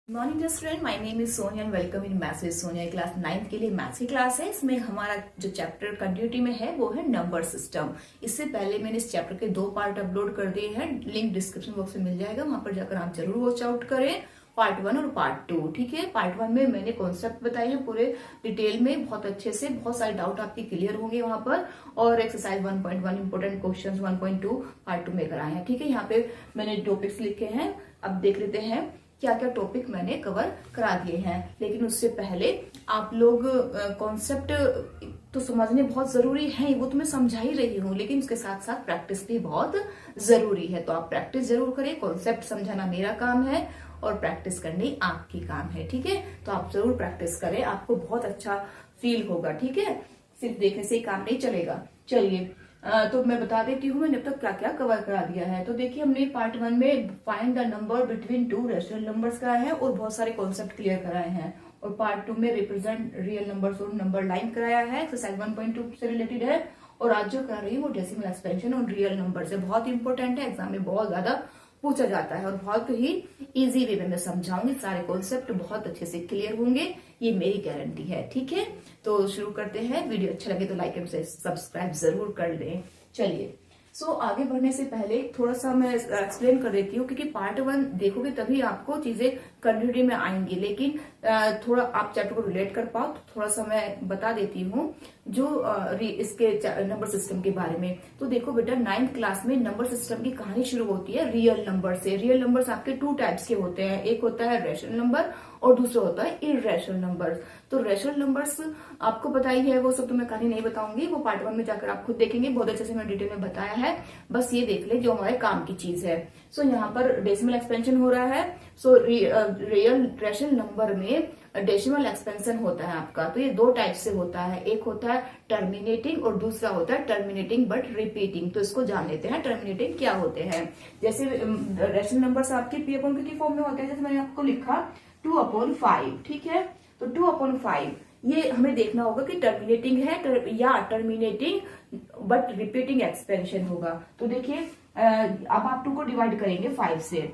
Morning student, my name is Sonia and welcome in maths with Sonia. Class 9th के लिए maths की class है। इसमें हमारा जो चैप्टर कंटिन्यूटी में है वो है नंबर सिस्टम। इससे पहले मैंने इस चैप्टर के 2 पार्ट अपलोड कर दिए हैं, लिंक डिस्क्रिप्शन बॉक्स में मिल जाएगा, वहां पर जाकर आप जरूर वॉच आउट करें। पार्ट 1 और पार्ट 2, ठीक है। पार्ट 1 में मैंने कॉन्सेप्ट बताए हैं पूरे डिटेल में, बहुत अच्छे से, बहुत सारे डाउट आपके क्लियर होंगे वहां पर। और एक्सरसाइज 1.1 इंपोर्टेंट क्वेश्चंस 1.2 पार्ट 2 में कराए हैं, ठीक है। यहाँ पे मैंने टॉपिक्स लिखे हैं, अब देख लेते हैं क्या क्या टॉपिक मैंने कवर करा दिए हैं। लेकिन उससे पहले आप लोग कॉन्सेप्ट तो समझने बहुत जरूरी है, वो तो मैं समझा ही रही हूँ, लेकिन उसके साथ साथ प्रैक्टिस भी बहुत जरूरी है। तो आप प्रैक्टिस जरूर करें। कॉन्सेप्ट समझाना मेरा काम है और प्रैक्टिस करनी आपकी काम है, ठीक है। तो आप जरूर प्रैक्टिस करें, आपको बहुत अच्छा फील होगा, ठीक है। सिर्फ देखने से ही काम नहीं चलेगा। चलिए, तो मैं बता देती हूँ मैंने अब तक क्या क्या कवर करा दिया है। तो देखिए, हमने पार्ट 1 में find the number between 2 rational numbers कराए हैं और बहुत सारे कॉन्सेप्ट क्लियर कराए हैं। और पार्ट 2 में रिप्रेजेंट रियल नंबर्स और नंबर लाइन कराया है, एक्सरसाइज 1.2 से रिलेटेड है। और आज जो करा रही हूँ वो डेसिमल एक्सपेंशन और रियल नंबर से बहुत इंपॉर्टेंट है, एग्जाम में बहुत ज्यादा पूछा जाता है और बहुत ही इजी वे में मैं समझाऊंगी। सारे कॉन्सेप्ट बहुत अच्छे से क्लियर होंगे, ये मेरी गारंटी है, ठीक है। तो शुरू करते हैं। वीडियो अच्छा लगे तो लाइक एंड सब्सक्राइब जरूर कर लें। चलिए, आगे बढ़ने से पहले थोड़ा सा मैं एक्सप्लेन कर देती हूँ, क्योंकि पार्ट 1 देखोगे तभी आपको चीजें कंटिन्यूटी में आएंगी। लेकिन थोड़ा आप चैप्टर को रिलेट कर पाओ तो थोड़ा सा मैं बता देती हूँ जो इसके नंबर सिस्टम के बारे में। तो देखो बेटा, 9th क्लास में नंबर सिस्टम की कहानी शुरू होती है रियल नंबर से। रियल नंबर्स आपके 2 टाइप्स के होते हैं, एक होता है रेशनल नंबर और दूसरा होता है इर्रेशनल नंबर्स। तो रेशनल नंबर्स आपको पता ही है, वो सब तो मैं कहानी नहीं बताऊंगी, वो पार्ट 1 में जाकर आप खुद देखेंगे, बहुत अच्छे से मैं डिटेल में बताया है। बस ये देख ले जो हमारे काम की चीज है। यहाँ पर डेसिमल एक्सपेंशन हो रहा है। रियल रेशनल नंबर में डेसिमल एक्सपेंशन होता है आपका। तो ये 2 टाइप से होता है, एक होता है टर्मिनेटिंग और दूसरा होता है टर्मिनेटिंग बट रिपीटिंग। तो इसको जान लेते हैं टर्मिनेटिंग क्या होते हैं। जैसे रेशनल नंबर्स आपके पी अपॉन क्यू की फॉर्म में होते हैं, जैसे मैंने आपको लिखा 2/5, ठीक है। तो 2/5 ये हमें देखना होगा कि टर्मिनेटिंग है या टर्मिनेटिंग बट रिपीटिंग एक्सपेंशन होगा। तो देखिए, अब आप 2 को डिवाइड करेंगे 5 से।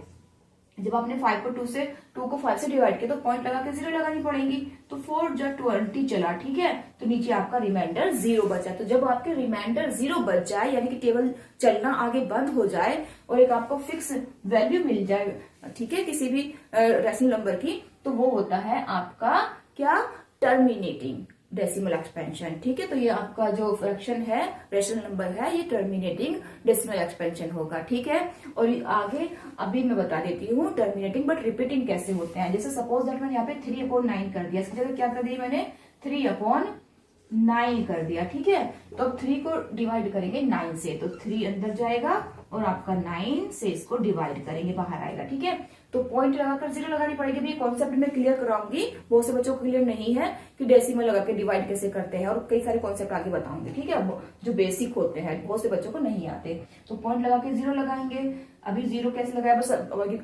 जब आपने 5 को 2 को 5 से डिवाइड किया तो पॉइंट लगा के 0 लगानी पड़ेगी। तो 4 जा 20 चला, ठीक है। तो नीचे आपका रिमाइंडर 0 बचा। तो जब आपके रिमाइंडर 0 बच जाए, यानी कि टेबल चलना आगे बंद हो जाए और एक आपको फिक्स वैल्यू मिल जाए, ठीक है, किसी भी रेशनल नंबर की, तो वो होता है आपका क्या, टर्मिनेटिंग डेसिमल एक्सपेंशन, ठीक है। तो ये आपका जो फ्रैक्शन है, रेशनल नंबर है, ये टर्मिनेटिंग डेसिमल एक्सपेंशन होगा, ठीक है। और आगे अभी मैं बता देती हूँ टर्मिनेटिंग बट रिपीटिंग कैसे होते हैं। जैसे सपोज दैट मैंने यहाँ पे 3/9 कर दिया, इसकी जगह क्या कर दी मैंने, 3/9 कर दिया, ठीक है। तो अब 3 को डिवाइड करेंगे 9 से, तो 3 अंदर जाएगा और आपका 9 से इसको डिवाइड करेंगे, बाहर आएगा, ठीक है। तो पॉइंट लगाकर 0 लगानी पड़ेगी। भी कॉन्सेप्ट में क्लियर कराऊंगी, बहुत से बच्चों को क्लियर नहीं है कि डेसिमल लगा के डिवाइड कैसे करते हैं, और कई सारे कॉन्सेप्ट आगे बताऊंगे, ठीक है, जो बेसिक होते हैं, बहुत से बच्चों को नहीं आते। तो पॉइंट लगा के 0 लगाएंगे। अभी 0 कैसे लगाया, बस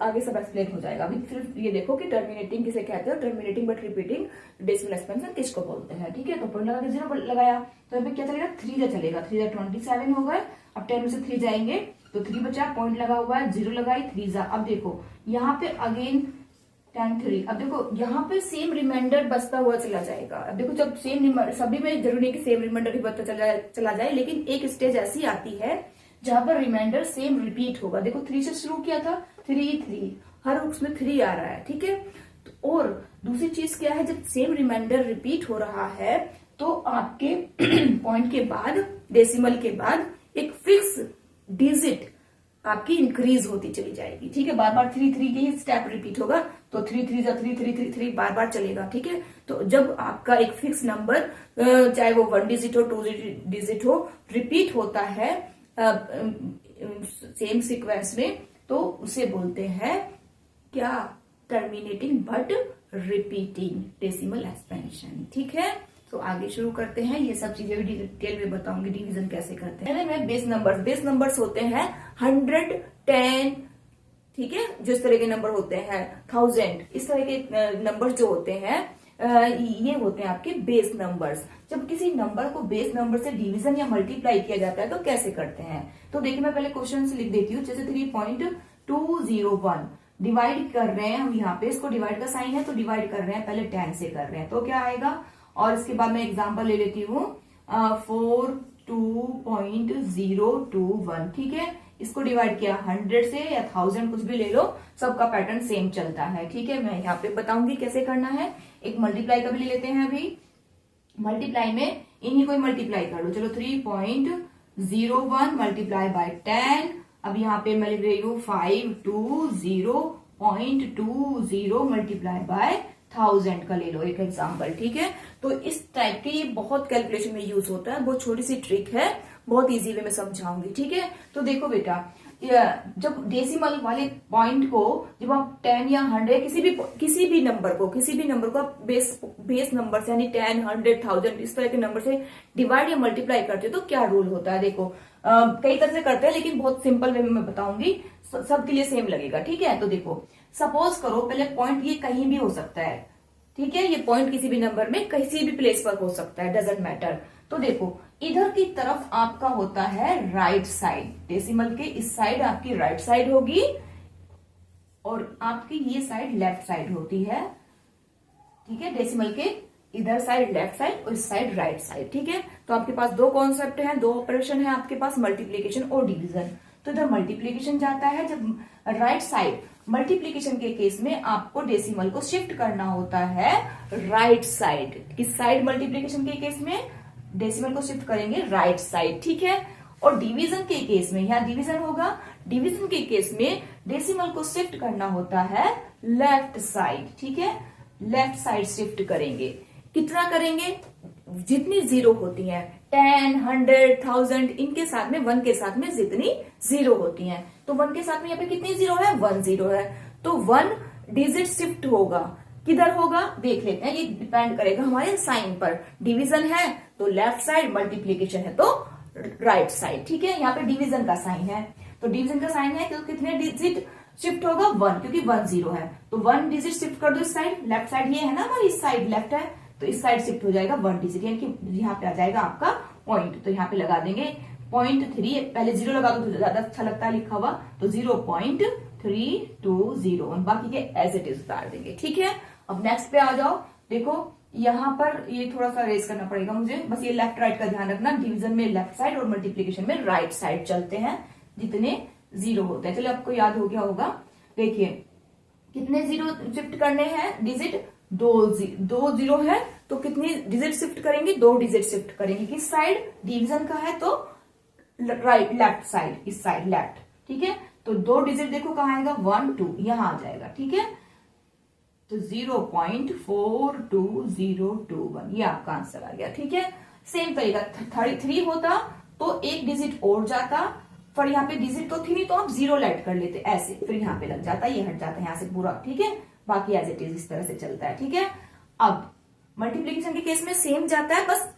आगे सब एक्सप्लेन हो जाएगा। अभी सिर्फ ये देखो कि टर्मिनेटिंग किसे कहते हैं, terminating but repeating decimal expansion किसको बोलते हैं, ठीक है। तो पॉइंट लगा के 0 लगाया, तो अभी क्या चलेगा, 3 चलेगा। 3 27 हो गए। अब 10 में से 3 जाएंगे तो 3 बचा, पॉइंट लगा हुआ है, 0 लगाई, 3 जा। अब देखो यहाँ पे अगेन 10 3। अब देखो यहाँ पे सेम रिमाइंडर बचता हुआ चला जाएगा। अब देखो, जब सेम सभी में जरूरी नहीं कि सेम रिमाइंडर ही बचता चला जाए, लेकिन एक स्टेज ऐसी आती है जहां पर रिमाइंडर सेम रिपीट होगा। देखो 3 से शुरू किया था, 3 हर उसमें 3 आ रहा है, ठीक है। और दूसरी चीज क्या है, जब सेम रिमाइंडर रिपीट हो रहा है तो आपके पॉइंट के बाद, डेसिमल के बाद एक फिक्स डिजिट आपकी इंक्रीज होती चली जाएगी, ठीक है। बार बार 3 की ही स्टेप रिपीट होगा, तो 3 जा 3 बार बार चलेगा, ठीक है। तो जब आपका एक फिक्स नंबर, चाहे वो 1 डिजिट हो, 2 डिजिट हो, रिपीट होता है सेम सीक्वेंस में, तो उसे बोलते हैं क्या, terminating but repeating decimal expansion, ठीक है। तो आगे शुरू करते हैं। ये सब चीजें भी डिटेल में बताऊंगी, डिवीजन कैसे करते हैं। पहले मैं बेस नंबर्स होते हैं 100, 10, ठीक है, जो इस तरह के नंबर होते हैं, 1000, इस तरह के नंबर जो होते हैं, ये होते हैं आपके बेस नंबर्स। जब किसी नंबर को बेस नंबर से डिवीजन या मल्टीप्लाई किया जाता है तो कैसे करते हैं, तो देखिए मैं पहले क्वेश्चन लिख देती हूँ। जैसे 3.201, डिवाइड कर रहे हैं हम, यहाँ पे इसको डिवाइड का साइन है तो डिवाइड कर रहे हैं, पहले 10 से कर रहे हैं तो क्या आएगा। और इसके बाद मैं एग्जांपल ले लेती हूँ 42.021, ठीक है। इसको डिवाइड किया 100 से या 1000 कुछ भी ले लो, सबका पैटर्न सेम चलता है, ठीक है। मैं यहाँ पे बताऊंगी कैसे करना है। एक मल्टीप्लाई का भी ले लेते हैं अभी। मल्टीप्लाई में इन्हीं को मल्टीप्लाई कर लो, चलो 3.01 मल्टीप्लाई बाय 10। अब यहाँ पे मैं लिख रही हूँ 520.20 मल्टीप्लाई बाय 1000 का ले लो एक एग्जाम्पल, ठीक है। तो इस टाइप के ये बहुत कैलकुलेशन में यूज होता है, बहुत छोटी सी ट्रिक है, बहुत इजी वे में समझाऊंगी, ठीक है। तो देखो बेटा, जब डेसिमल वाले पॉइंट को जब आप 10 या 100 किसी भी नंबर को आप बेस नंबर से यानी 10, 100, 1000 इस तरह के नंबर से डिवाइड या मल्टीप्लाई करते हो तो क्या रूल होता है। देखो कई तरह से करते हैं लेकिन बहुत सिंपल वे में मैं बताऊंगी, सबके लिए सेम लगेगा, ठीक है। तो देखो सपोज करो, पहले पॉइंट ये कहीं भी हो सकता है, ठीक है। ये पॉइंट किसी भी नंबर में किसी भी प्लेस पर हो सकता है, डजेंट मैटर। तो देखो इधर की तरफ आपका होता है राइट साइड, डेसिमल के इस साइड आपकी राइट साइड होगी और आपकी ये साइड लेफ्ट साइड होती है, ठीक है। डेसिमल के इधर साइड लेफ्ट साइड और इस साइड राइट साइड, ठीक है। तो आपके पास दो कॉन्सेप्ट हैं, दो ऑपरेशन है आपके पास, मल्टीप्लीकेशन और डिवीजन। तो इधर मल्टीप्लीकेशन जाता है, जब राइट साइड मल्टीप्लीकेशन के केस में आपको डेसिमल को शिफ्ट करना होता है राइट साइड। किस साइड मल्टीप्लीकेशन के केस में डेसिमल को शिफ्ट करेंगे राइट साइड, ठीक है। और डिवीजन के केस में, यहाँ डिवीजन होगा, डिवीजन के केस में डेसिमल को शिफ्ट करना होता है लेफ्ट साइड, ठीक है। लेफ्ट साइड शिफ्ट करेंगे, कितना करेंगे, जितनी जीरो होती हैं 10, 100, 1000 इनके साथ में 1 के साथ में जितनी जीरो होती हैं, तो 1 के साथ में यहाँ पे कितनी जीरो है, 1 जीरो है, तो 1 डिजिट शिफ्ट होगा। किधर होगा देख लेते हैं, ये डिपेंड करेगा हमारे साइन पर। डिवीजन है तो लेफ्ट साइड, मल्टीप्लीकेशन है तो राइट साइड, ठीक है। यहाँ पे डिवीजन का साइन है, तो डिवीजन का साइन है तो कितने डिजिट शिफ्ट होगा 1, क्योंकि 1 जीरो है, तो 1 डिजिट शिफ्ट कर दो इस साइड। लेफ्ट साइड ये है ना हमारी, इस साइड लेफ्ट है तो इस साइड शिफ्ट हो जाएगा 1 डिजिट, यानी कि यहाँ पे आ जाएगा आपका पॉइंट। तो यहाँ पे लगा देंगे 0.3, पहले जीरो लगा दो तो ज्यादा अच्छा लगता है लिखा हुआ, तो 0.320 बाकी के एज इट इज उतार देंगे, ठीक है। अब नेक्स्ट पे आ जाओ। देखो यहाँ पर ये थोड़ा सा रेस करना पड़ेगा मुझे, बस ये लेफ्ट राइट का ध्यान रखना। डिवीजन में लेफ्ट साइड और मल्टीप्लीकेशन में राइट साइड चलते हैं जितने जीरो होते हैं। चलो आपको याद हो गया होगा। देखिए कितने जीरो शिफ्ट करने हैं, डिजिट दो जीरो है तो कितनी डिजिट शिफ्ट करेंगे, 2 डिजिट शिफ्ट करेंगे। किस साइड, डिवीजन का है तो राइट लेफ्ट साइड, इस साइड लेफ्ट, ठीक है। तो 2 डिजिट देखो कहाँ आएगा, 1 2 यहां आ जाएगा, ठीक है। तो 0.42021 ये आपका आंसर आ गया, ठीक है। सेम तरीका 3 होता तो 1 डिजिट और जाता, पर यहाँ पे डिजिट तो थी नहीं तो आप 0 लाइट कर लेते ऐसे, फिर यहाँ पे लग जाता, ये हट जाता है यहाँ से पूरा, ठीक है। बाकी एज इट इज इस तरह से चलता है, ठीक है। अब मल्टीप्लीकेशन के केस में सेम जाता है, बस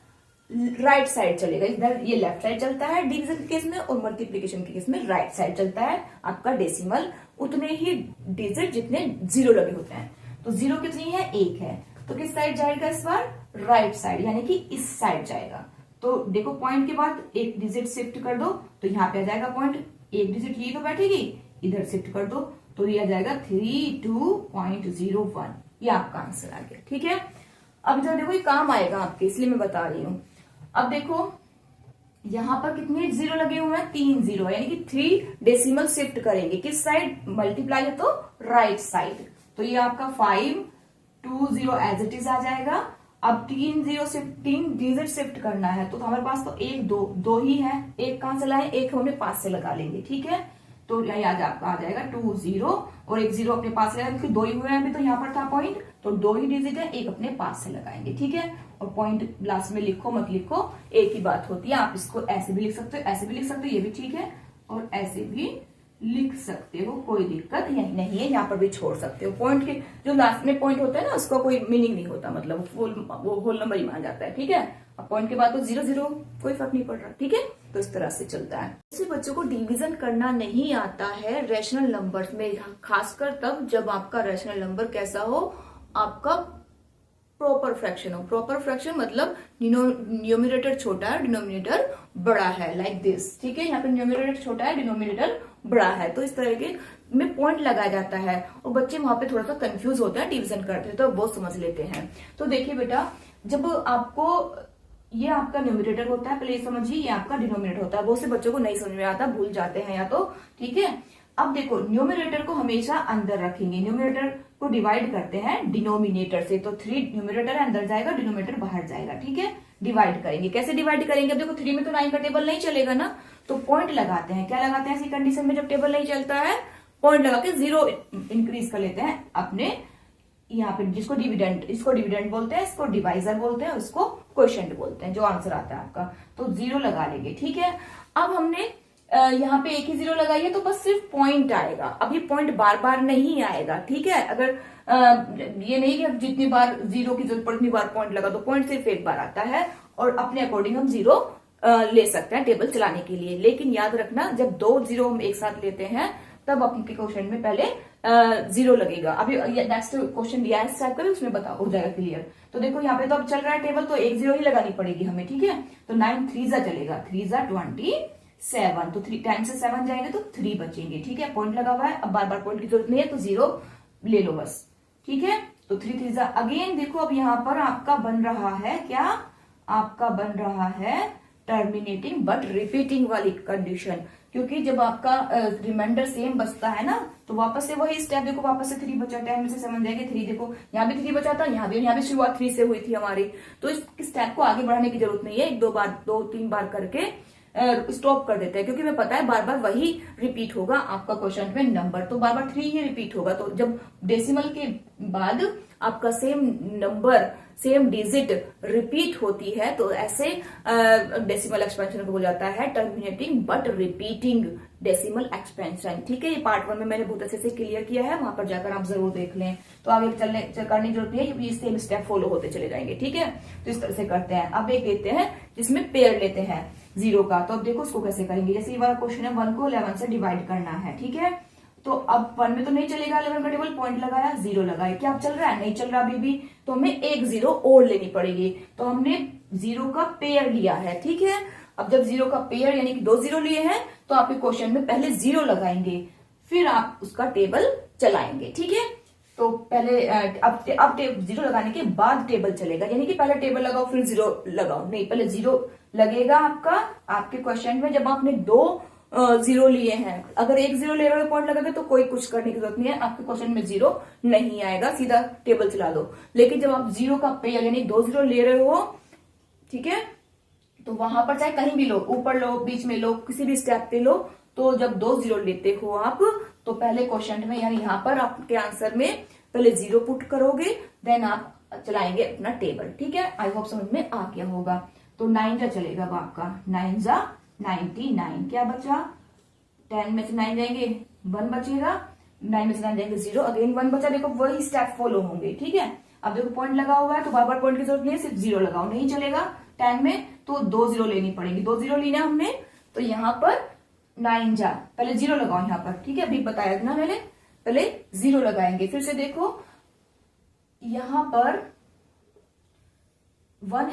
राइट साइड चलेगा, इधर ये लेफ्ट साइड चलता है डिवीजन के केस में, और मल्टीप्लीकेशन के केस में राइट साइड चलता है आपका डेसिमल, उतने ही डिजिट जितने जीरो लगे होते हैं। तो जीरो कितनी है, 1 है, तो किस साइड जाएगा इस बार, राइट साइड, यानी कि इस साइड जाएगा। तो देखो पॉइंट के बाद 1 डिजिट शिफ्ट कर दो तो यहाँ पे आ जाएगा पॉइंट, 1 डिजिट ये तो बैठेगी, इधर शिफ्ट कर दो तो ये आ जाएगा 32.01, ये आपका आंसर आ गया, ठीक है। अब इधर देखो ये काम आएगा आपके, इसलिए मैं बता रही हूं। अब देखो यहां पर कितने जीरो लगे हुए हैं, 3 जीरो, यानी कि 3 डेसिमल शिफ्ट करेंगे किस साइड, मल्टीप्लाई है तो राइट साइड, तो ये आपका 520 एज इट इज आ जाएगा। अब 3 डिजिट शिफ्ट करना है तो हमारे पास तो 1 2 ही है, 1 कहां से लाए, 1 हमने 5 से लगा लेंगे, ठीक है। तो याद आपका आ जाएगा 20 और 1 0 अपने पास लगाएंगे, क्योंकि 2 ही हुए हैं अभी, तो यहाँ पर था पॉइंट, तो 2 ही डिजिट है, 1 अपने पास से लगाएंगे, ठीक है। और पॉइंट लास्ट में लिखो मत लिखो, एक ही बात होती है, आप इसको ऐसे भी लिख सकते हो, ऐसे भी लिख सकते हो, ये भी ठीक है, और ऐसे भी लिख सकते हो, कोई दिक्कत यही नहीं है, यहाँ पर भी छोड़ सकते हो। पॉइंट के जो लास्ट में पॉइंट होता है ना, उसका कोई मीनिंग नहीं होता, मतलब वो होल नंबर ही माना जाता है, ठीक है। अब पॉइंट के बाद तो 0 0 कोई फर्क नहीं पड़ रहा, ठीक है। तो इस तरह से चलता है। ऐसे बच्चों को डिवीजन करना नहीं आता है रैशनल नंबर्स में, खासकर तब जब आपका रैशनल नंबर कैसा हो, आपका प्रॉपर फ्रैक्शन हो। प्रॉपर फ्रैक्शन मतलब न्यूमरेटर छोटा है, डिनोमिनेटर बड़ा है, लाइक दिस, ठीक है। यहाँ पे न्यूमरेटर छोटा है, डिनोमिनेटर बड़ा है, तो इस तरह के में पॉइंट लगाया जाता है और बच्चे वहां पे थोड़ा सा कंफ्यूज होते हैं, डिवीजन करते हैं, तो वो समझ लेते हैं। तो देखिए बेटा, जब आपको ये आपका न्यूमरेटर होता है, पहले ये समझिए, ये आपका डिनोमिनेटर होता है। बहुत से बच्चों को नहीं समझ में आता, भूल जाते हैं या तो, ठीक है। अब देखो, न्यूमरेटर को हमेशा अंदर रखेंगे, न्यूमरेटर को डिवाइड करते हैं डिनोमिनेटर से, तो 3 न्यूमरेटर अंदर जाएगा, डिनोमिनेटर बाहर जाएगा, ठीक है। डिवाइड करेंगे, कैसे डिवाइड करेंगे? अब देखो 3 में तो 9 का टेबल नहीं चलेगा ना, तो पॉइंट लगाते हैं। क्या लगाते हैं ऐसी कंडीशन में जब टेबल नहीं चलता है? पॉइंट लगा के 0 इंक्रीज कर लेते हैं अपने यहाँ पे, जिसको डिविडेंड, इसको डिविडेंड बोलते हैं, इसको डिवाइजर बोलते हैं, उसको क्वोशिएंट बोलते हैं, जो आंसर आता है आपका। तो 0 लगा लेंगे, ठीक है। अब हमने यहाँ पे एक ही 0 लगाई है, तो बस सिर्फ पॉइंट आएगा, अभी पॉइंट बार बार नहीं आएगा, ठीक है। अगर ये नहीं कि जितनी बार 0 की जरूरत पड़े उतनी बार पॉइंट लगा, तो पॉइंट सिर्फ एक बार आता है और अपने अकॉर्डिंग हम 0 ले सकते हैं टेबल चलाने के लिए। लेकिन याद रखना, जब 2 0 हम एक साथ लेते हैं तब अपने क्वेश्चन में पहले 0 लगेगा। अभी नेक्स्ट क्वेश्चन दिया है इस टाइप का भी, उसमें बता हो जाएगा क्लियर। तो देखो यहाँ पे तो अब चल रहा है टेबल, तो एक 0 ही लगानी पड़ेगी हमें, ठीक है। तो 9 3 चलेगा, 3 27, तो 10 से 7 जाएंगे तो 3 बचेंगे, ठीक है। पॉइंट लगा हुआ है, अब बार बार पॉइंट की जरूरत नहीं है, तो 0 ले लो बस, ठीक है। तो 3 3 अगेन देखो, अब यहाँ पर आपका बन रहा है क्या? आपका बन रहा है टर्मिनेटिंग बट रिपीटिंग वाली कंडीशन, क्योंकि जब आपका रिमाइंडर सेम बचता है ना, तो वापस से वही स्टेप, देखो वापस से 3 बचा, 10 में से 7 जाएंगे, 3 देखो यहाँ भी 3 बचा था, यहाँ भी शुरुआत 3 से हुई थी हमारी। तो इस स्टेप को आगे बढ़ाने की जरूरत नहीं है, 2-3 बार करके स्टॉप कर देते हैं, क्योंकि हमें पता है बार बार वही रिपीट होगा आपका क्वेश्चन में नंबर, तो बार बार 3 ही रिपीट होगा। तो जब डेसिमल के बाद आपका same number, same digit repeat होती है, तो ऐसे डेसिमल एक्सपेंशन को बोला जाता है terminating but repeating decimal expansion, ठीक है। ये पार्ट 1 में मैंने बहुत अच्छे से क्लियर किया है, वहां पर जाकर आप जरूर देख लें। तो आगे करने की जरूरत नहीं है, क्योंकि ये सेम स्टेप फॉलो होते चले जाएंगे, ठीक है। तो इस तरह से करते हैं। अब एक लेते हैं जिसमें पेयर लेते हैं 0 का, तो अब देखो उसको कैसे करेंगे। जैसे ये वाला क्वेश्चन है, 1 को 11 से डिवाइड करना है, ठीक है। तो अब 1 में तो नहीं चलेगा, 11 का टेबल, पॉइंट लगाया, 0 लगाया, क्या अब चल रहा है? नहीं चल रहा अभी भी, तो हमें एक 0 और लेनी पड़ेगी। तो हमने 0 का पेयर लिया है, ठीक है। अब जब 0 का पेयर यानी कि 2 0 लिए हैं, तो आपके क्वेश्चन में पहले 0 लगाएंगे, फिर आप उसका टेबल चलाएंगे, ठीक है। तो पहले अब 0 लगाने के बाद टेबल चलेगा, यानी कि पहले टेबल लगाओ फिर 0 लगाओ, नहीं, पहले 0 लगेगा आपका आपके क्वेश्चन में। जब आपने 2 0 लिए हैं, अगर एक 0 ले रहे हो पॉइंट लगाकर, तो कोई कुछ करने की जरूरत नहीं है, आपके क्वेश्चन में 0 नहीं आएगा, सीधा टेबल चला दो। लेकिन जब आप 0 का पेयर यानी 2 0 ले रहे हो, ठीक है, तो वहां पर चाहे कहीं भी लो, ऊपर लो, बीच में लो, किसी भी स्टेप पे लो, तो जब 2 0 लेते हो आप, तो पहले क्वेश्चन में यानी यहाँ पर आपके आंसर में पहले 0 पुट करोगे, देन आप चलाएंगे अपना टेबल, ठीक है। आई होप समझ में आ गया होगा। तो 9 चलेगा अब आपका, 9 99, क्या बचा? 10 में से 9 जाएंगे, 1 बचेगा, 9 में से 9 जाएंगे 0, अगेन 1 बचा, देखो वही स्टेप फॉलो होंगे, ठीक है। अब देखो पॉइंट लगा हुआ है, तो बार बार पॉइंट की जरूरत नहीं है, सिर्फ 0 लगाओ, नहीं चलेगा 10 में, तो 2 0 लेनी पड़ेगी, 2 0 लेना हमने, तो यहाँ पर 9 पहले 0 लगाओ यहाँ पर, ठीक है, अभी बताया ना मैंने, पहले 0 लगाएंगे। फिर से देखो यहाँ पर 1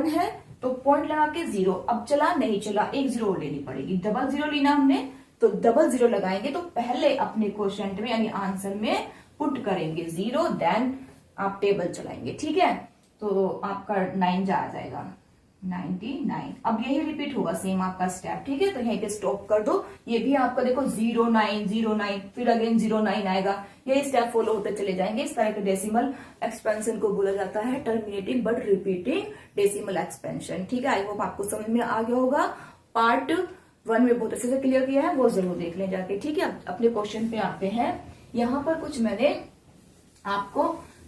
है, तो पॉइंट लगा के 0, अब चला नहीं चला, एक 0 और लेनी पड़ेगी, डबल 0 लेना हमने, तो डबल 0 लगाएंगे, तो पहले अपने क्वेश्चन में यानी आंसर में पुट करेंगे 0, देन आप टेबल चलाएंगे, ठीक है। तो आपका 9 आ जाएगा, 99। अब यही रिपीट होगा सेम आपका स्टेप, ठीक है। तो यहीं पे स्टॉप कर दो, ये भी आपका देखो 0909, फिर अगेन 09 आएगा, यही स्टेप फॉलो होते चले जाएंगे। इस तरह के डेसिमल एक्सपेंशन को बोला जाता है terminating but repeating decimal expansion, ठीक है। आई होप आपको समझ में आ गया होगा। पार्ट 1 में बहुत अच्छे से क्लियर किया है, वो जरूर देख लें जाके, ठीक है। अपने क्वेश्चन पे आते हैं। यहाँ पर कुछ मैंने आपको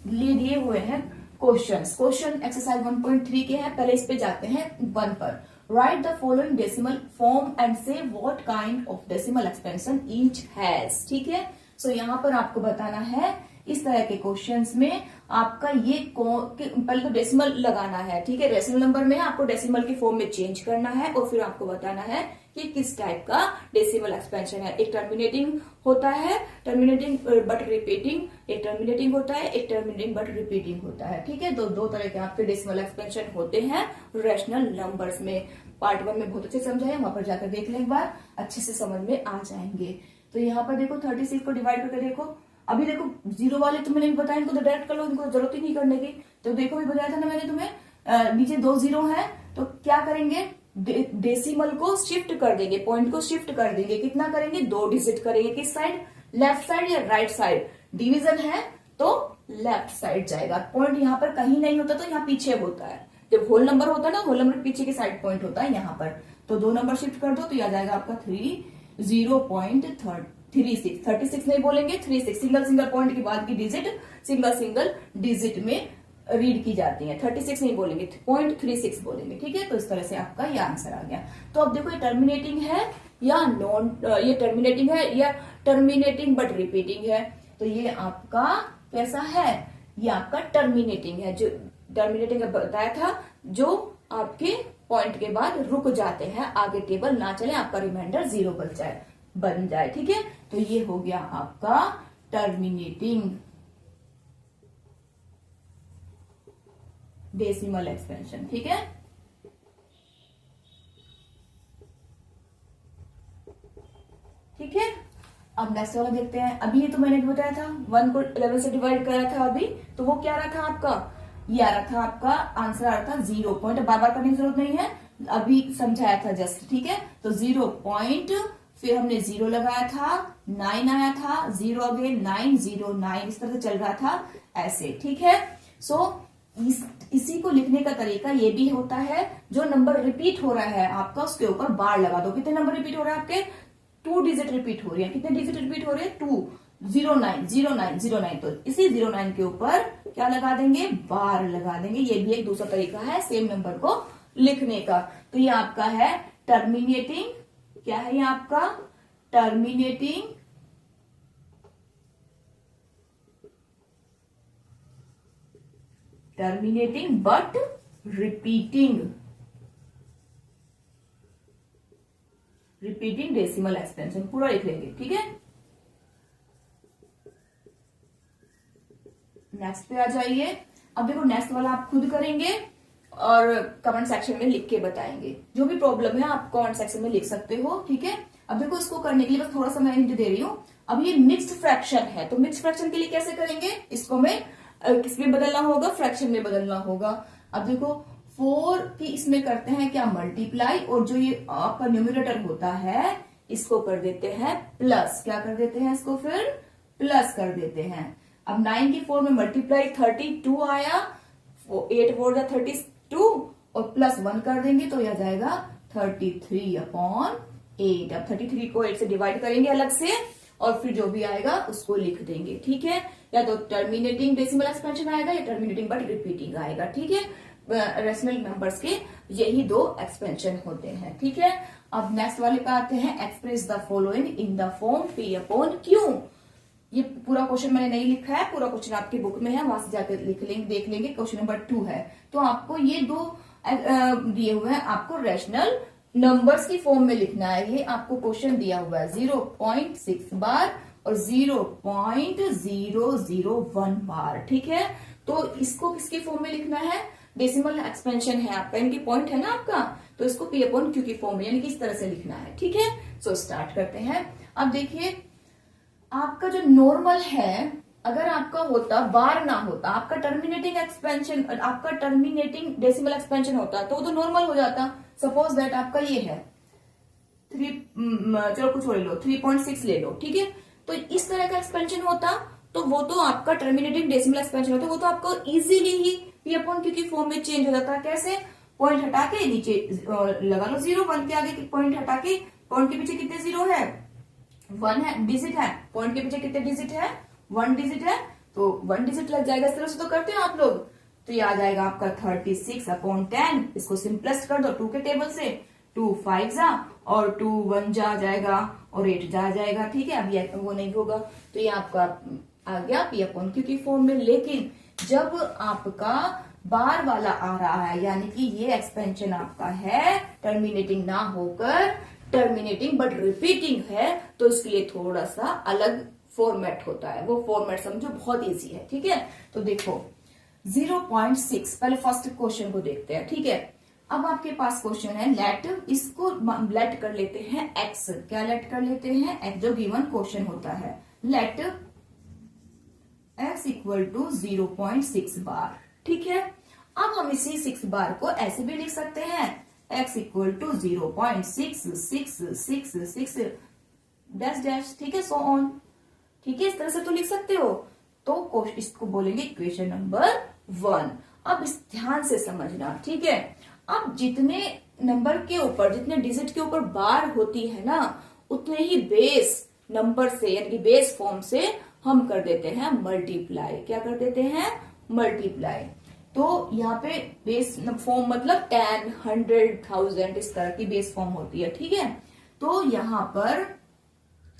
दिए हुए हैं क्वेश्चन एक्सरसाइज 1.3 के हैं। पहले इस पे जाते हैं 1 पर। Write the following decimal form and say what kind of decimal expansion each has, ठीक है। सो यहाँ पर आपको बताना है इस तरह के क्वेश्चंस में आपका ये पहले तो डेसिमल लगाना है, ठीक है। डेसिमल नंबर में आपको डेसिमल की फॉर्म में चेंज करना है और फिर आपको बताना है कि किस टाइप का डेसिमल एक्सपेंशन है। एक टर्मिनेटिंग होता है, टर्मिनेटिंग बट रिपीटिंग, एक टर्मिनेटिंग होता है, एक टर्मिनेटिंग बट रिपीटिंग होता है, ठीक है। दो तरह के आपके डेसिमल एक्सपेंशन होते हैं रेशनल नंबर्स में। पार्ट 1 में बहुत अच्छे समझाए, वहां पर जाकर देख लें एक बार, अच्छे से समझ में आ जाएंगे। तो यहाँ पर देखो 36 को डिवाइड करके देखो, अभी देखो जीरो वाले तो मैंने बताया, इनको तो डायरेक्ट कर लो, इनको जरूरत ही नहीं करने की। तो देखो भी बताया था ना मैंने तुम्हें, नीचे 2 जीरो है तो क्या करेंगे, डेसिमल को शिफ्ट कर देंगे, पॉइंट को शिफ्ट कर देंगे, कितना करेंगे, 2 डिजिट करेंगे। किस साइड, लेफ्ट साइड या राइट साइड, डिवीजन है तो लेफ्ट साइड जाएगा। पॉइंट यहाँ पर कहीं नहीं होता तो यहाँ पीछे होता है, जब होल नंबर होता है ना, होल नंबर पीछे की साइड पॉइंट होता है यहाँ पर। तो 2 नंबर शिफ्ट कर दो तो यह आ जाएगा आपका 0.36, 36 नहीं बोलेंगे, 36 सिंगल सिंगल पॉइंट के बाद की डिजिट सिंगल सिंगल डिजिट में रीड की जाती है, 36 नहीं बोलेंगे, 0.36 बोलेंगे, ठीक है। तो इस तरह से आपका ये आंसर आ गया। तो अब देखो ये टर्मिनेटिंग है या नॉन, ये टर्मिनेटिंग है या टर्मिनेटिंग बट रिपीटिंग है। तो ये आपका कैसा है, ये आपका टर्मिनेटिंग है। जो टर्मिनेटिंग बताया था, जो आपके पॉइंट के बाद रुक जाते हैं, आगे टेबल ना चले, आपका रिमाइंडर 0 बन जाए, ठीक है। तो ये हो गया आपका टर्मिनेटिंग डेसिमल एक्सपेंशन, ठीक है। ठीक है, अब नेक्स्ट वाला देखते हैं। अभी ये तो मैंने बताया था 1 को 11 से डिवाइड करा था अभी, तो वो क्या रहा था आपका, ये आ रहा था आपका आंसर आ रहा था 0 पॉइंट, बार बार करने की जरूरत नहीं है, अभी समझाया था जस्ट, ठीक है। तो 0 पॉइंट, फिर हमने 0 लगाया था, 9 आया था, 0 अगेन 9 0 9, इस तरह से चल रहा था ऐसे, ठीक है। सो इसी को लिखने का तरीका ये भी होता है, जो नंबर रिपीट हो रहा है आपका उसके ऊपर बार लगा दो। कितने नंबर रिपीट हो रहा है आपके, 2 डिजिट रिपीट हो रही है, कितने डिजिट रिपीट हो रहे हैं, 2, 0 9 0 9 0 9, तो इसी 0 9 के ऊपर क्या लगा देंगे, बार लगा देंगे। ये भी एक दूसरा तरीका है सेम नंबर को लिखने का। तो ये आपका है टर्मिनेटिंग, क्या है ये आपका terminating but repeating decimal expansion, पूरा लिख लेंगे, ठीक है। नेक्स्ट पे आ जाइए। अब देखो नेक्स्ट वाला आप खुद करेंगे और कमेंट सेक्शन में लिख के बताएंगे, जो भी प्रॉब्लम है आप कमेंट सेक्शन में लिख सकते हो, ठीक है। अब देखो इसको करने के लिए बस थोड़ा सा मैं हिंट दे रही हूँ। अब ये मिक्स्ड फ्रैक्शन है, तो मिक्स्ड फ्रैक्शन के लिए कैसे करेंगे, इसको में किसमें बदलना होगा, फ्रैक्शन में बदलना होगा। अब देखो 4 की इसमें करते हैं क्या, मल्टीप्लाई, और जो ये आपका न्यूमरेटर होता है इसको कर देते हैं प्लस, क्या कर देते हैं, इसको फिर प्लस कर देते हैं। अब 9 की 4 में मल्टीप्लाई 32 आया, 8 4 जा 32 और प्लस 1 कर देंगे तो यह जाएगा 33/8। अब 33 को 8 से डिवाइड करेंगे अलग से और फिर जो भी आएगा उसको लिख देंगे, ठीक है। या तो टर्मिनेटिंग डेसिमल एक्सपेंशन आएगा या टर्मिनेटिंग बट रिपीटिंग आएगा, ठीक है। रेशनल नंबर्स के यही 2 एक्सपेंशन होते हैं, ठीक है। अब नेक्स्ट वाले पे आते हैं, express the following in the form P/Q। ये पूरा क्वेश्चन मैंने नहीं लिखा है, पूरा क्वेश्चन आपकी बुक में है, वहां से जाकर लिख लेंगे, देख लेंगे। क्वेश्चन नंबर 2 है, तो आपको ये 2 दिए हुए हैं, आपको रेशनल नंबर्स की फॉर्म में लिखना है। ये आपको क्वेश्चन दिया हुआ है 0.6 बार और 0.001 बार, ठीक है। तो इसको किसकी फॉर्म में लिखना है, डेसिमल एक्सपेंशन है आपका, इनकी पॉइंट है ना आपका, तो इसको P/Q की फॉर्म में यानी कि इस तरह से लिखना है, ठीक है। सो स्टार्ट करते हैं। अब देखिए आपका जो नॉर्मल है, अगर आपका होता बार ना होता, आपका टर्मिनेटिंग एक्सपेंशन, आपका टर्मिनेटिंग डेसिमल एक्सपेंशन होता तो वो तो नॉर्मल हो जाता। सपोज दैट आपका ये है 3, चलो कुछ और ले लो, 3.6 ले लो, ठीक है। तो इस तरह का एक्सपेंशन होता तो वो तो आपका टर्मिनेटिंग डेसिमल एक्सपेंशन होता, वो तो आपको इजीली ही P/Q की फॉर्म में चेंज हो जाता है। कैसे, पॉइंट हटा के नीचे लगा लो 0, 1 के आगे पॉइंट हटा के, पॉइंट के पीछे कितने 0 है, 1 है, डिजिट है, पॉइंट के पीछे कितने डिजिट है, 1 डिजिट है, तो 1 डिजिट लग जाएगा। इस तरह से तो करते हो आप लोग। तो ये आ जाएगा आपका 36/10, इसको सिंपलेस्ट कर दो 2 के टेबल से, 2 5 जा और 2 1 जा जाएगा और 8 जा जाएगा, ठीक है। अब ये वो नहीं होगा, तो ये आपका आ गया P/Q की फॉर्म में। लेकिन जब आपका बार वाला आ रहा है, यानी कि ये एक्सपेंशन आपका है टर्मिनेटिंग ना होकर टर्मिनेटिंग बट रिपीटिंग है, तो इसके लिए थोड़ा सा अलग फॉर्मेट होता है। वो फॉर्मेट समझो बहुत इजी है, ठीक है। तो देखो 0.6, पहले फर्स्ट क्वेश्चन को देखते हैं, ठीक है। अब आपके पास क्वेश्चन है लेट, इसको लेट कर लेते हैं एक्स। क्या लेट कर लेते हैं? एक्स, जो गिवन क्वेश्चन होता है। लेट एक्स इक्वल टू 0.6 बार। ठीक है, अब हम इसी 6 बार को ऐसे भी लिख सकते हैं, X equal to 0.6666 dash dash. ठीक है, सो ऑन। ठीक है, इस तरह से तो लिख सकते हो। तो इसको बोलेंगे इक्वेशन नंबर 1। अब इस ध्यान से समझना, ठीक है। अब जितने नंबर के ऊपर, जितने डिजिट के ऊपर बार होती है ना, उतने ही बेस नंबर से यानी कि बेस फॉर्म से हम कर देते हैं मल्टीप्लाई। क्या कर देते हैं? मल्टीप्लाई। तो यहाँ पे बेस फॉर्म मतलब 10, 100, 1000 इस तरह की बेस फॉर्म होती है। ठीक है, तो यहाँ पर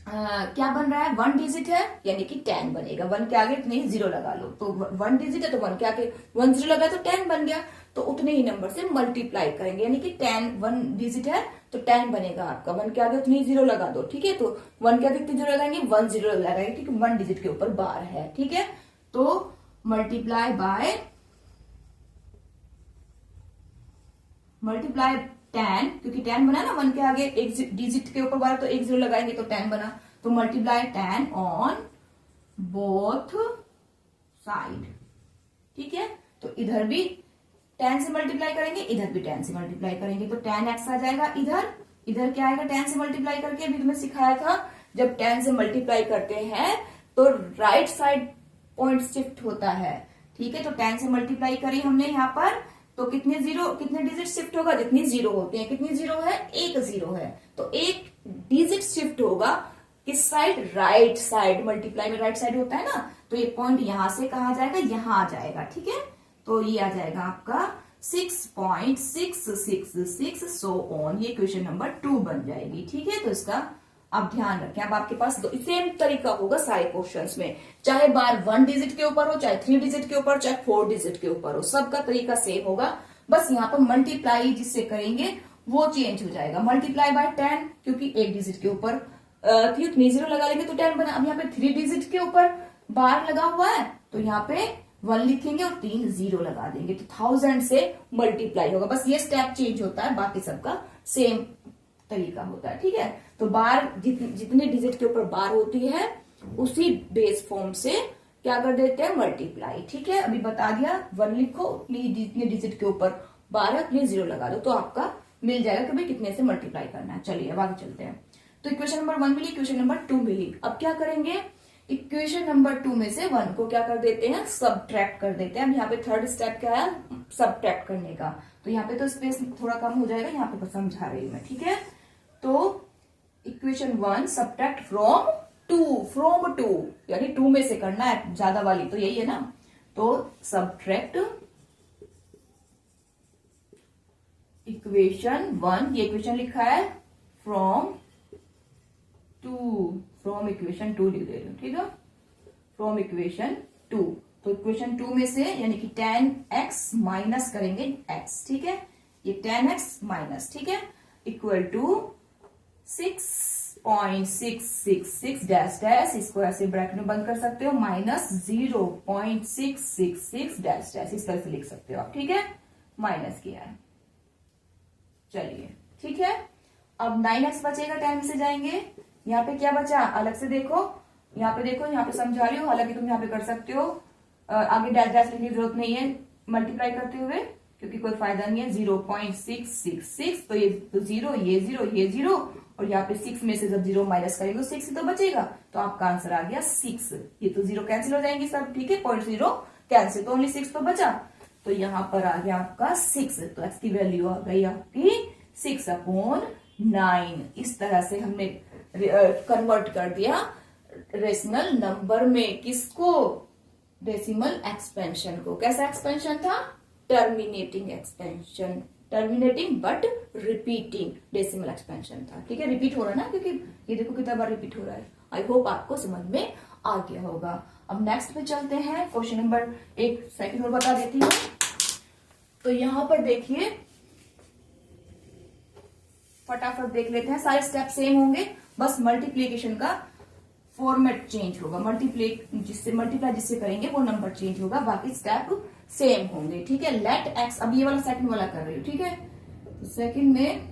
क्या बन रहा है? 1 डिजिट है यानी कि 10 बनेगा। 1 के आगे नहीं 0 लगा लो, तो 1 डिजिट है तो 1 के आगे 1 0 लगा तो 10 बन गया। तो उतने ही नंबर से मल्टीप्लाई करेंगे यानी कि 10, 1 डिजिट है तो 10 बनेगा आपका। 1 के आगे उतनी ही 0 लगा दो। ठीक है, तो 1 के आगे कितने 0 लगाएंगे? 1 0 लगाएंगे क्योंकि 1 डिजिट के ऊपर बार है। ठीक है, तो मल्टीप्लाई 10, क्योंकि 10 बना ना, 1 के आगे एक डिजिट के ऊपर बार तो 1 0 लगाएंगे तो 10 बना। तो मल्टीप्लाई 10 ऑन बोथ साइड। ठीक है, तो इधर भी 10 से मल्टीप्लाई करेंगे, इधर भी 10 से मल्टीप्लाई करेंगे तो 10x आ जाएगा। इधर क्या आएगा? 10 से मल्टीप्लाई करके अभी तुम्हें सिखाया था, जब 10 से मल्टीप्लाई करते हैं तो राइट साइड पॉइंट शिफ्ट होता है। ठीक है, तो 10 से मल्टीप्लाई करी हमने यहाँ पर, तो कितने डिजिट शिफ्ट होगा? जितनी 0 होती है। कितनी 0 है? 1 0 है, तो 1 डिजिट शिफ्ट होगा किस साइड? Right side. मल्टीप्लाई में राइट साइड होता है ना, तो ये पॉइंट यहां से कहा जाएगा? यहां आ जाएगा। ठीक है, तो ये आ जाएगा आपका 6.666 सो ऑन। ये क्वेश्चन नंबर 2 बन जाएगी। ठीक है, तो इसका आप ध्यान रखें। अब आपके पास सेम तरीका होगा सारे क्वेश्चंस में, चाहे बार 1 डिजिट के ऊपर हो, चाहे 3 डिजिट के ऊपर, चाहे 4 डिजिट के ऊपर हो, सबका तरीका सेम होगा। बस यहाँ पर मल्टीप्लाई जिससे करेंगे वो चेंज हो जाएगा। मल्टीप्लाई बाय 10, क्योंकि 1 डिजिट के ऊपर थी उतनी 0 लगा लेंगे तो 10 बना। अब यहाँ पे 3 डिजिट के ऊपर बार लगा हुआ है तो यहाँ पे 1 लिखेंगे और 3 0 लगा देंगे, तो 1000 से मल्टीप्लाई होगा। बस ये स्टेप चेंज होता है, बाकी सबका सेम तरीका होता है। ठीक है, तो बार जितने डिजिट के ऊपर बार होती है उसी बेस फॉर्म से क्या कर देते हैं? मल्टीप्लाई। ठीक है, अभी बता दिया। 1 लिखो, जितने डिजिट के ऊपर बार है उतनी 0 लगा दो, तो आपका मिल जाएगा कि भाई कितने से मल्टीप्लाई करना है। चलिए अब आगे चलते हैं। तो इक्वेशन नंबर 1 मिली, इक्वेशन नंबर 2 मिली। अब क्या करेंगे? इक्वेशन नंबर 2 में से 1 को क्या कर देते हैं? सबट्रैक्ट कर देते हैं। अब यहाँ पे थर्ड स्टेप क्या है? सबट्रैक्ट करने का। तो यहाँ पे तो स्पेस थोड़ा कम हो जाएगा, यहाँ पे समझा रही हूं मैं। ठीक है, तो इक्वेशन 1 सबट्रैक्ट फ्रॉम 2 यानी 2 में से करना है, ज्यादा वाली तो यही है ना। तो सबट्रैक्ट इक्वेशन 1, ये इक्वेशन लिखा है फ्रॉम इक्वेशन 2 लिख दे रही हूं। ठीक है, फ्रॉम इक्वेशन 2। तो इक्वेशन 2 में से यानी कि 10x माइनस करेंगे x। ठीक है, ये 10x माइनस, ठीक है, इक्वल टू 6.666 डैश डैश, इसको ऐसे ब्रैकेट में बंद कर सकते हो, माइनस 0.666 डैश डैश, इस तरह से लिख सकते हो आप। ठीक है, माइनस किया है। चलिए ठीक है, अब 9x बचेगा, 10 में से जाएंगे। यहाँ पे क्या बचा? अलग से देखो, यहाँ पे देखो, यहाँ पे समझा रही हो, हालांकि तुम यहाँ पे कर सकते हो, आगे डैश डैश लिखने की जरूरत नहीं है मल्टीप्लाई करते हुए, क्योंकि कोई फायदा नहीं है। 0.666, तो ये तो 0, ये 0, ये 0, और यहाँ पे 6 में से जब 0 माइनस करेंगे 6 ही तो बचेगा, तो आपका आंसर आ गया 6। ये तो 0 कैंसिल हो जाएंगे सब। ठीक है, 0.0 कैंसिल, तो ओनली 6 तो बचा, तो यहाँ पर आ गया आपका 6। तो x की वैल्यू आ गई आपकी 6/9। इस तरह से हमने कन्वर्ट कर दिया रेशनल नंबर में। किसको? डेसिमल एक्सपेंशन को। कैसा एक्सपेंशन था? Terminating expansion, terminating but repeating decimal expansion था। ठीक है, रिपीट हो रहा है ना, क्योंकि ये देखो कितना बार रिपीट हो रहा है। आई होप आपको समझ में आ गया होगा। अब नेक्स्ट पे चलते हैं। क्वेश्चन नंबर 1 सेकंड और बता देती हूँ। तो यहां पर देखिए, फटाफट देख लेते हैं। सारे स्टेप सेम होंगे, बस मल्टीप्लीकेशन का फॉर्मेट चेंज होगा। मल्टीप्लाई जिससे करेंगे वो नंबर चेंज होगा, बाकी स्टेप सेम होंगे। ठीक है, लेट एक्स, अब ये वाला सेकंड वाला कर रही हूँ। ठीक है, सेकंड में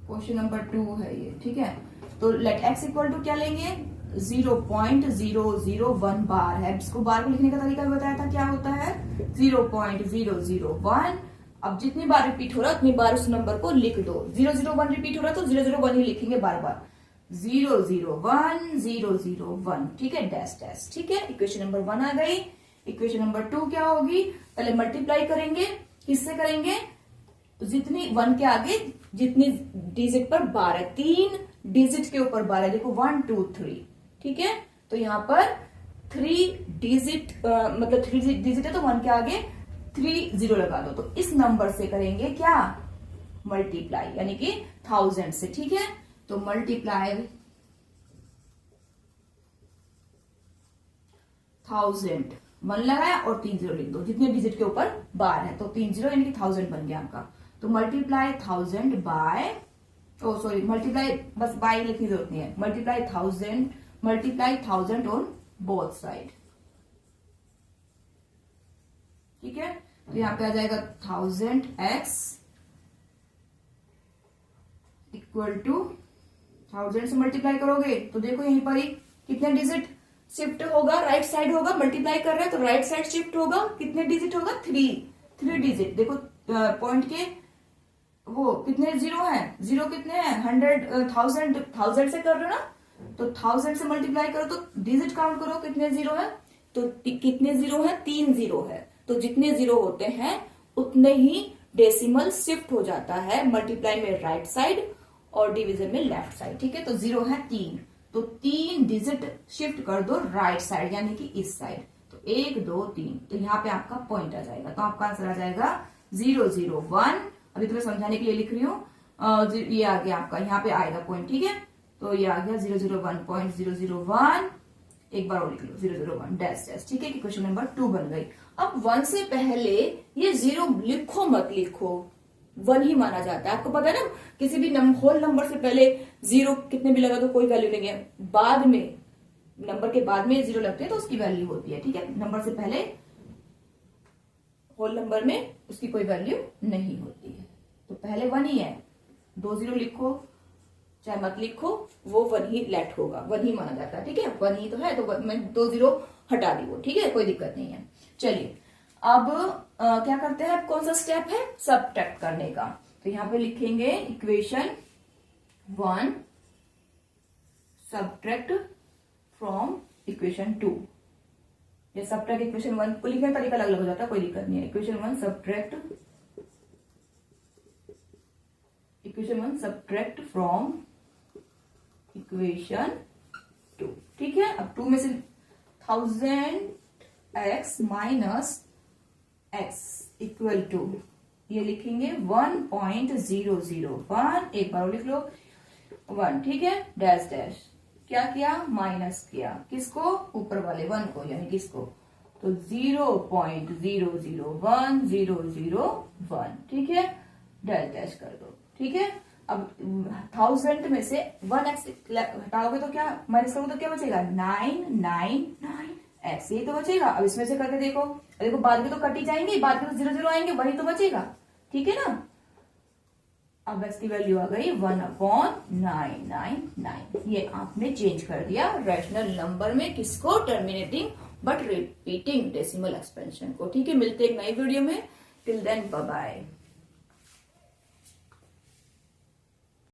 क्वेश्चन नंबर 2 है ये, ठीक है। तो लेट x इक्वल टू क्या लेंगे, 0.001 बार है। इसको बार को लिखने का तरीका भी बताया था, क्या होता है 0.001। अब जितनी बार रिपीट हो रहा है उतनी बार उस नंबर को लिख दो। 001 रिपीट हो रहा है तो 001 ही लिखेंगे बार बार, 001 001, ठीक है, डैश डैश, ठीक है। इक्वेशन नंबर 1 आ गई। इक्वेशन नंबर 2 क्या होगी, पहले मल्टीप्लाई करेंगे, किससे करेंगे, जितनी 1 के आगे जितनी डिजिट पर बार है, 3 डिजिट के ऊपर बार है, देखो 1 2 3, ठीक है। तो यहाँ पर 3 डिजिट मतलब 3 डिजिट है तो 1 के आगे 3 0 लगा दो। तो इस नंबर से करेंगे क्या, मल्टीप्लाई, यानी कि 1000 से, ठीक है। तो मल्टीप्लाई 1000, 1 लगाया और 3 0 लिख दो, जितने डिजिट के ऊपर बार है, तो 3 0 यानी कि 1000 बन गया आपका। तो मल्टीप्लाई 1000 बाय, ओ सॉरी मल्टीप्लाई, बस बाय लिखने की जरूरत नहीं है, मल्टीप्लाई 1000 ऑन बोथ साइड, ठीक है। तो यहां पे आ जाएगा 1000x इक्वल टू 1000 से मल्टीप्लाई करोगे तो देखो यहीं पर ही कितने डिजिट शिफ्ट होगा, राइट साइड होगा, मल्टीप्लाई कर रहे हैं तो राइट साइड शिफ्ट होगा, कितने डिजिट होगा, 3 डिजिट। देखो पॉइंट के वो कितने जीरो हैं, जीरो कितने हैं, 1000 से कर रहे हो ना, तो 1000 से मल्टीप्लाई करो तो डिजिट काउंट करो कितने जीरो है, तो कितने जीरो है, 3 जीरो है। तो जितने जीरो होते हैं उतने ही डेसिमल शिफ्ट हो जाता है, मल्टीप्लाई में राइट साइड और डिवीजन में लेफ्ट साइड, ठीक है। तो जीरो है 3, तो 3 डिजिट शिफ्ट कर दो राइट साइड, यानी कि इस साइड, तो 1 2 3, तो यहाँ पे आपका पॉइंट आ जाएगा। तो आपका आंसर आ जाएगा 001। अभी तुम्हें समझाने के लिए लिख रही हूँ, ये आ गया आपका, यहाँ पे आएगा पॉइंट, ठीक है। तो ये आ गया 001.001, एक बार और लिख लो 001 डैश डैश, ठीक है। क्वेश्चन नंबर 2 बन गई। अब 1 से पहले ये 0 लिखो मत लिखो, 1 ही माना जाता है, आपको पता है ना, किसी भी होल नंबर से पहले 0 कितने भी लगा तो कोई वैल्यू नहीं है, बाद में नंबर के बाद में 0 लगते हैं तो उसकी वैल्यू होती है, ठीक है। नंबर से पहले होल नंबर में उसकी कोई वैल्यू नहीं होती है, तो पहले 1 ही है, 2 0 लिखो चाहे मत लिखो, वो 1 ही लेट होगा, 1 ही माना जाता है, ठीक है। 1 ही तो है, तो मैं 2 0 हटा दी वो, ठीक है, कोई दिक्कत नहीं है। चलिए अब क्या करते हैं, कौन सा स्टेप है, सबट्रैक्ट करने का। तो यहां पे लिखेंगे इक्वेशन 1 सबट्रैक्ट फ्रॉम इक्वेशन 2। ये सबट्रैक्ट इक्वेशन 1 को लिखने का तरीका अलग अलग हो जाता है, कोई दिक्कत नहीं है। इक्वेशन 1 सबट्रैक्ट फ्रॉम इक्वेशन 2, ठीक है। अब 2 में से 1000x minus x equal to ये लिखेंगे 1.001, एक बार लिख लो 1, ठीक है, डैश डैश, क्या किया, माइनस किया, किसको, ऊपर वाले 1 को, यानी किसको, तो 0.001001, ठीक है, डैश डैश कर दो, ठीक है। अब 1000 में से 1x हटाओगे तो क्या, माइनस करोगे तो क्या बचेगा, 999x, ये तो बचेगा। अब इसमें से करके देखो, देखो बाद में तो कट ही जाएंगे, बाद में तो 0 0 आएंगे, वही तो बचेगा, ठीक है ना। अब x की वैल्यू आ गई 1/999, ये आपने चेंज कर दिया रैशनल नंबर में, किसको, terminating but repeating decimal expansion को, ठीक है। मिलते एक नई वीडियो में, टिल देन बाय बाय।